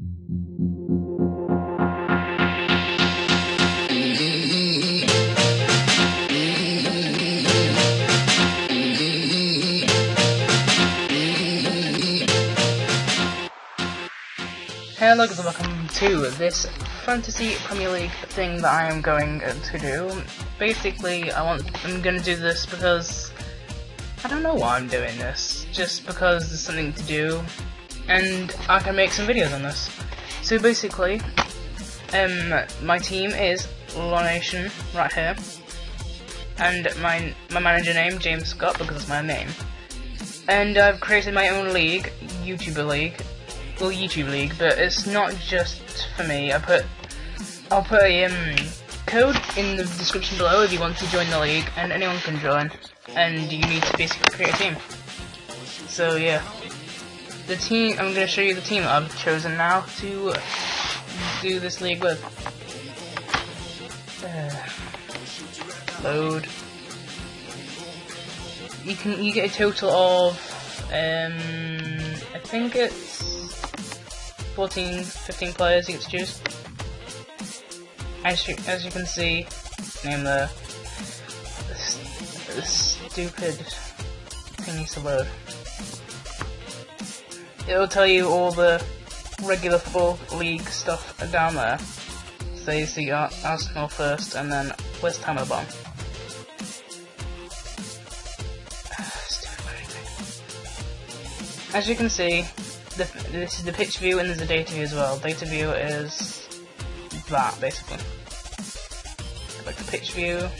Hello guys, welcome to this Fantasy Premier League thing that I am going to do. Basically, I'm going to do this because I don't know why I'm doing this, just because there's something to do, and I can make some videos on this. So basically, my team is Law Nation right here, and my manager name James Scott because it's my name, and I've created my own league, YouTube League, but it's not just for me. I'll put a code in the description below if you want to join the league, and anyone can join, and you need to basically create a team. So yeah, the team, I'm going to show you the team that I've chosen now to do this league with. Load. You get a total of I think it's 14, 15 players you get to choose. As you can see, name the stupid thing needs to load. It'll tell you all the regular football league stuff down there. So you see Arsenal first, and then West Ham at the bottom. As you can see, this is the pitch view, and there's a data view as well. Data view is that, basically. Like the pitch view.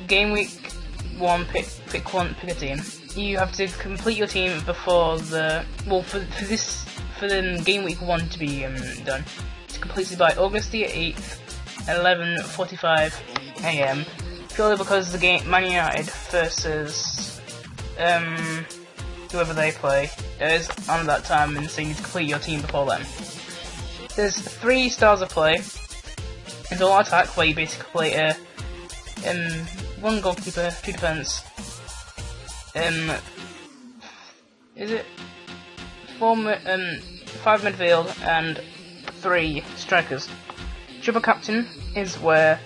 Game week 1, pick a team. You have to complete your team before the, well, for the game week 1 to be done. It's completed by August the 8th, 11:45 AM. Purely because the game Man United versus whoever they play is on that time, and so you need to complete your team before then. There's 3 styles of play. There's all attack, where you basically play a 1 goalkeeper, 2 defense. Is it 5 midfield and 3 strikers. Triple captain is where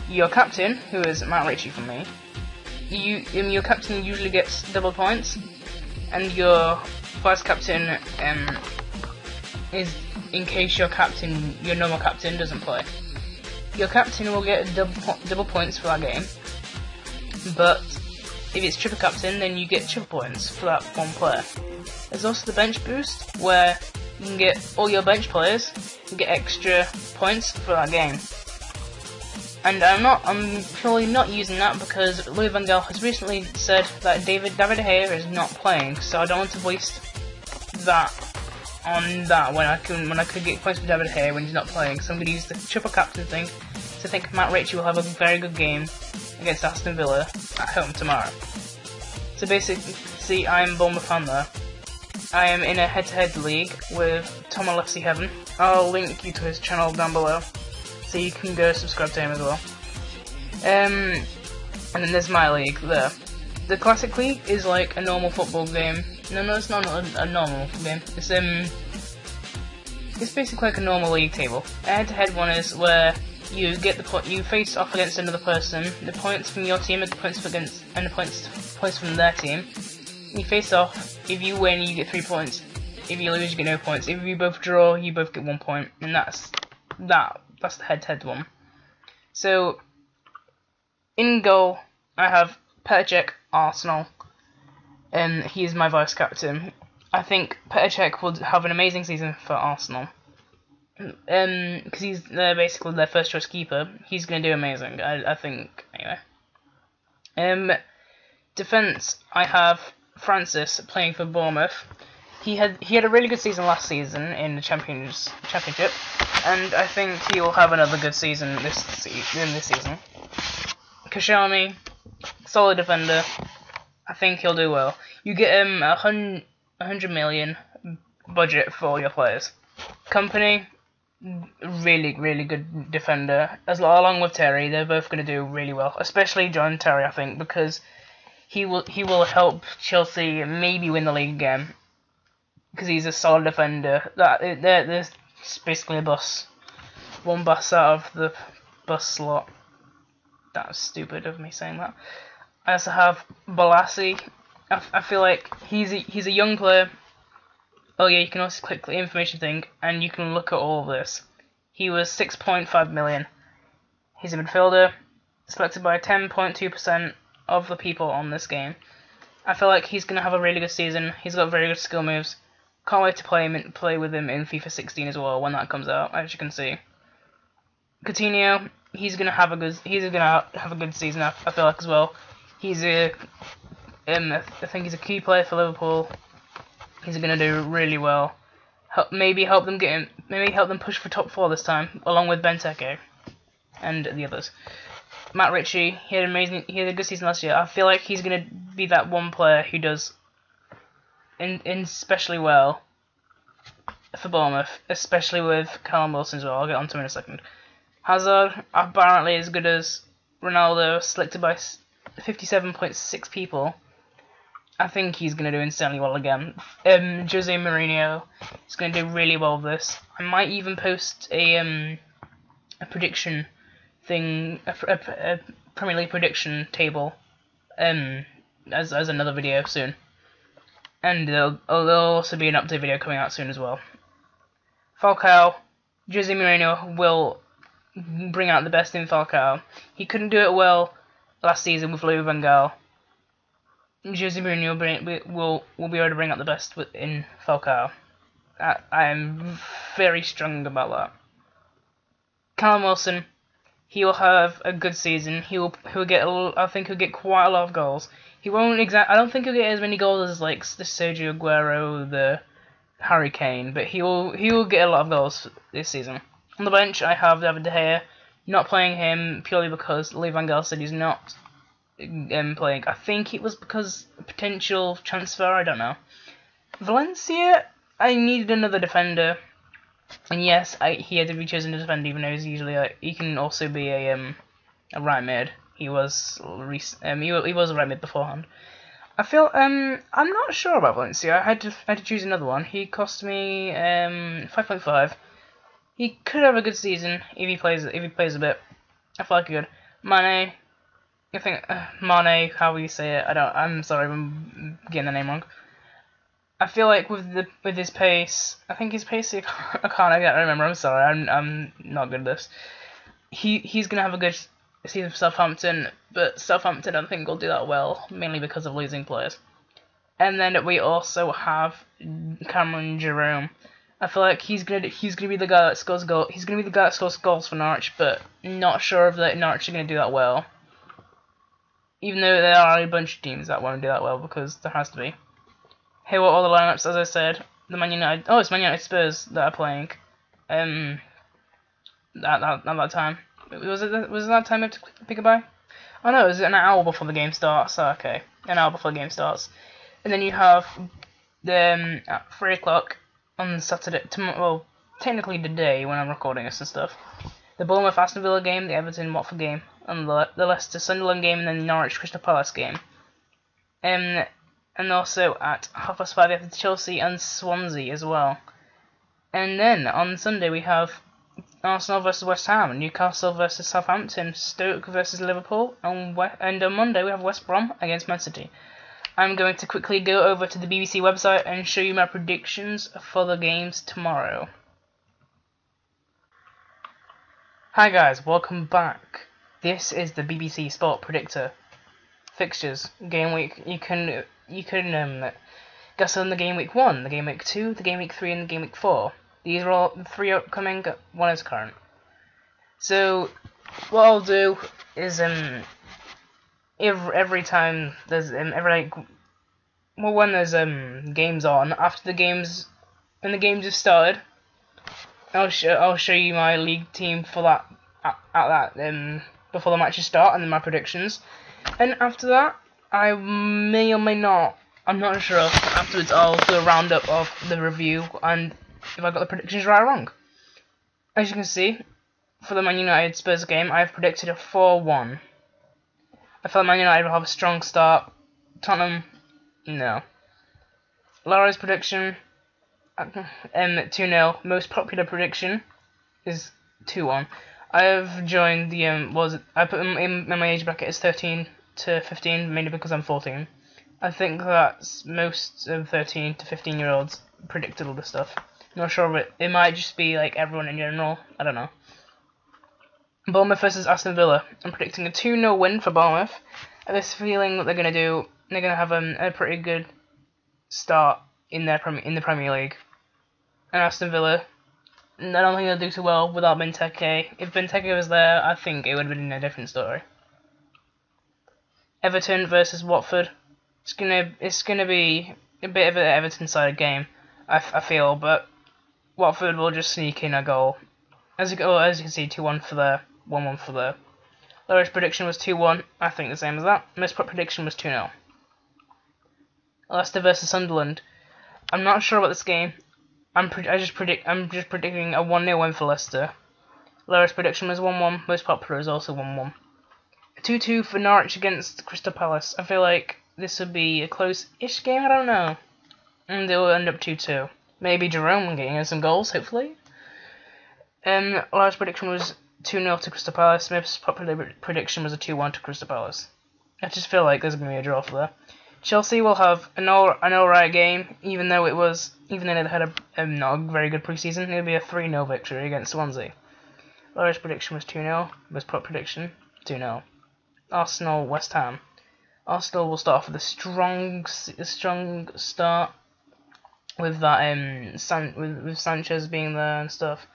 your captain, who is Matt Ritchie for me, your captain usually gets double points, and your vice captain is in case your normal captain doesn't play. Your captain will get double points for that game, but if it's triple captain, then you get triple points for that one player. There's also the bench boost, where you can get all your bench players and get extra points for that game. And I'm purely not using that because Louis van Gaal has recently said that David De Gea is not playing, so I don't want to waste that on that when I could get points for David De Gea when he's not playing. So I'm going to use the triple captain thing to think Matt Ritchie will have a very good game against Aston Villa at home tomorrow. So basically, see, I am Bournemouth fan there. I am in a head-to-head league with Tom Alessi Heaven. I'll link you to his channel down below, so you can go subscribe to him as well. And then there's my league there. The Classic League is like a normal football game. No, it's not a normal game. It's basically like a normal league table. A head-to-head one is where you get you face off against another person. The points from your team are the points and the points from their team. You face off. If you win, you get 3 points. If you lose, you get no points. If you both draw, you both get 1 point, and that's that. That's the head-to-head one. So, in goal, I have Petr Cech, Arsenal, and he is my vice captain. I think Petr Cech will have an amazing season for Arsenal. Because he's basically their first choice keeper. He's going to do amazing, I think, anyway. Defence, I have Francis playing for Bournemouth. He had a really good season last season in the Championship, and I think he will have another good season this season. Koscielny, solid defender. I think he'll do well. You get 100 million budget for all your players. Company, really good defender. Along with Terry, they're both going to do really well. Especially John Terry, I think, because he will help Chelsea maybe win the league again. because he's a solid defender. There's basically a bus, one bus out of the bus slot. That was stupid of me saying that. I also have Balassi. I feel like he's a young player. Oh yeah, you can also click the information thing, and you can look at all of this. He was 6.5 million. He's a midfielder, selected by 10.2% of the people on this game. I feel like he's gonna have a really good season. He's got very good skill moves. Can't wait to play with him in FIFA 16 as well when that comes out, as you can see. Coutinho, he's gonna have a good season. I feel like as well. He's I think he's a key player for Liverpool. He's gonna do really well. Maybe help them push for top 4 this time, along with Benteke and the others. Matt Ritchie, he had a good season last year. I feel like he's gonna be that one player who does especially well for Bournemouth, especially with Callum Wilson as well. I'll get onto him in a second. Hazard, apparently as good as Ronaldo, selected by 57.6 people. I think he's going to do insanely well again. Jose Mourinho is going to do really well with this. I might even post a prediction thing, a Premier League prediction table, as another video soon. And there'll also be an update video coming out soon as well. Falcao, Jose Mourinho will bring out the best in Falcao. He couldn't do it well last season with Louis van Gaal. Jose Mourinho will be able to bring out the best in Falcao. I am very strong about that. Callum Wilson, he will have a good season. He'll get I think he'll get quite a lot of goals. He won't I don't think he'll get as many goals as like the Sergio Aguero, the Harry Kane, but he will get a lot of goals this season. On the bench, I have David De Gea. Not playing him purely because Louis van Gaal said he's not playing. I think it was because potential transfer. I don't know. Valencia, I needed another defender, and yes, he had to be chosen to defend, even though he's usually he can also be a right mid. He was he was a right mid beforehand. I feel I'm not sure about Valencia. I had to choose another one. He cost me 5.5. He could have a good season if he plays a bit. I feel like he could. Mane, I think Mane, how you say it? I'm sorry if I'm getting the name wrong. I feel like with his pace, I think his pace. I can't remember. I'm sorry. I'm not good at this. He's gonna have a good season for Southampton, but Southampton I don't think will do that well, mainly because of losing players. And then we also have Cameron Jerome. I feel like he's gonna be the guy that scores goals. He's gonna be the guy that scores goals for Norwich, but not sure if Norwich are gonna do that well. Even though there are a bunch of teams that won't do that well, because there has to be. Here are all the lineups, as I said. The Man United. Oh, it's Man United Spurs that are playing. At that time. Was it that time we had to pick a bye? Oh no, it was an hour before the game starts. So okay, an hour before the game starts. And then you have the at 3 o'clock on Saturday. Well, technically today when I'm recording this and stuff. The Bournemouth Aston Villa game, the Everton Watford game, and the Leicester Sunderland game, and then the Norwich Crystal Palace game. And also at 5:30 we have the Chelsea and Swansea as well. And then on Sunday we have Arsenal versus West Ham, Newcastle versus Southampton, Stoke versus Liverpool, and on Monday we have West Brom against Man City. I'm going to quickly go over to the BBC website and show you my predictions for the games tomorrow. Hi guys, welcome back. This is the BBC Sport Predictor. Fixtures, game week. You can guess on the game week 1, the game week 2, the game week 3, and the game week 4. These are all 3 upcoming, 1 is current. So what I'll do is every time there's when there's games on, after the games when the games have started, I'll show you my league team for that before the matches start, and then my predictions. And after that, I may or may not, I'm not sure. Afterwards, I'll do a roundup of the review and if I got the predictions right or wrong. As you can see, for the Man United Spurs game, I've predicted a 4-1. I felt Man United will have a strong start. Tottenham, no. Laura's prediction, 2-0. Most popular prediction is 2-1. I've joined the I put in my age bracket as 13 to 15, mainly because I'm 14. I think that's most of 13 to 15-year-olds predicted all this stuff. Not sure, but it might just be like everyone in general. I don't know. Bournemouth versus Aston Villa. I'm predicting a 2-0 win for Bournemouth. I have this feeling what they're gonna do. They're gonna have a pretty good start in the Premier League. And Aston Villa, I don't think they'll do too well without Benteke. If Benteke was there, I think it would have been a different story. Everton versus Watford. It's gonna be a bit of an Everton-sided game, I feel, but Watford will just sneak in a goal. As you can see, 2-1 for there, 1-1 for there. Lowest prediction was 2-1. I think the same as that. Most prediction was 2-0. Leicester versus Sunderland. I'm not sure about this game. I'm just predicting a 1-0 win for Leicester. Lowest prediction was 1-1. Most popular is also 1-1. 2-2 for Norwich against Crystal Palace. I feel like this would be a close-ish game. I don't know. And it will end up 2-2. Maybe Jerome getting in some goals, hopefully. Lowest prediction was 2-0 to Crystal Palace. Most popular prediction was a 2-1 to Crystal Palace. I just feel like there's going to be a draw for there. Chelsea will have an alright game, even though they had a not a very good preseason. It'll be a 3-0 victory against Swansea. Lowest prediction was 2-0. Most popular prediction 2-0. Arsenal West Ham. Arsenal will start off with a strong start with that with Sanchez being there and stuff.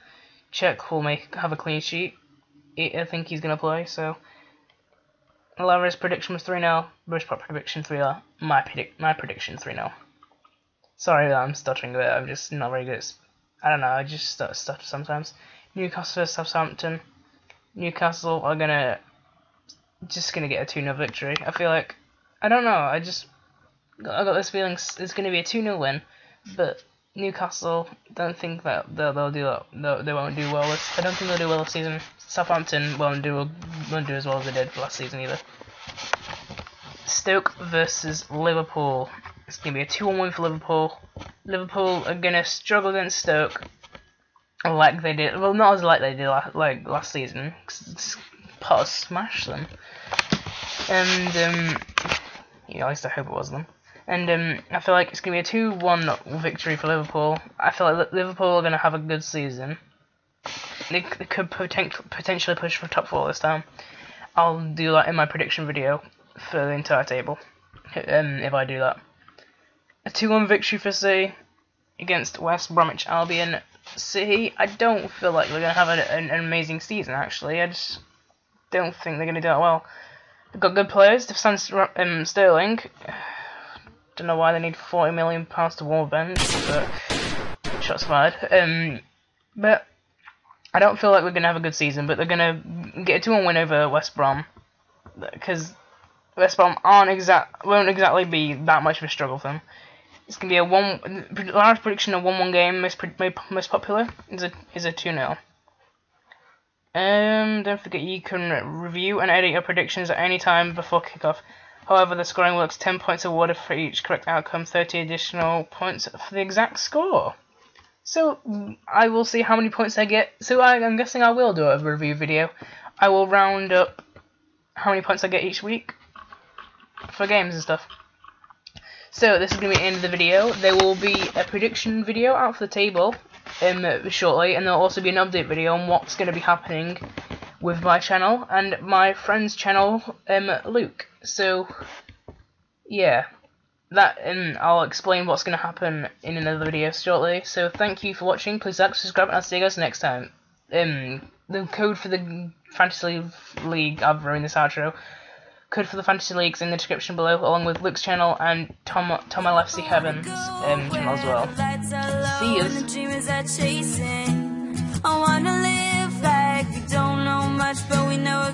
Czech will have a clean sheet. I think he's gonna play. So, Lowest prediction was 3-0. Most popular prediction 3-0. My prediction 3-0. Sorry that I'm stuttering a bit. I'm just not very good. I don't know. I just stutter sometimes. Newcastle versus Southampton. Newcastle are gonna get a 2-0 victory. I feel like, I don't know. I got this feeling it's gonna be a 2-0 win, but Newcastle don't think that they'll do that. They won't do well. I don't think they'll do well this season. Southampton won't do as well as they did last season either. Stoke versus Liverpool. It's gonna be a 2-1 win for Liverpool. Liverpool are gonna struggle against Stoke, like they did. Well, not as like they did last season. Potter smashed them, and at least I hope it was them. And I feel like it's gonna be a 2-1 victory for Liverpool. I feel like Liverpool are gonna have a good season. They could potentially push for top 4 this time. I'll do that in my prediction video for the entire table, if I do that. A 2-1 victory for City against West Bromwich Albion. City, I don't feel like they're gonna have an amazing season. Actually, I just don't think they're gonna do that well. They've got good players. They've signed Sterling. Don't know why they need £40 million to warm a bench, but shots fired. But I don't feel like we're gonna have a good season. But they're gonna get a 2-1 win over West Brom, because West Brom won't exactly be that much of a struggle for them. It's gonna be a large prediction of 1-1 game. Most popular is a 2-0. Don't forget you can review and edit your predictions at any time before kickoff. However, the scoring works 10 points awarded for each correct outcome, 30 additional points for the exact score. So, I will see how many points I get. So, I'm guessing I will do a review video. I will round up how many points I get each week for games and stuff. So, this is going to be the end of the video. There will be a prediction video out for the table shortly, and there will also be an update video on what's going to be happening with my channel and my friend's channel, Luke. So, yeah, that I'll explain what's going to happen in another video shortly. So, thank you for watching. Please like, subscribe, and I'll see you guys next time. The code for the Fantasy League, I've ruined this outro. Code for the Fantasy League's in the description below, along with Luke's channel and Tom LFC Heaven's channel as well. See yous. I wanna live like we don't know much, but we know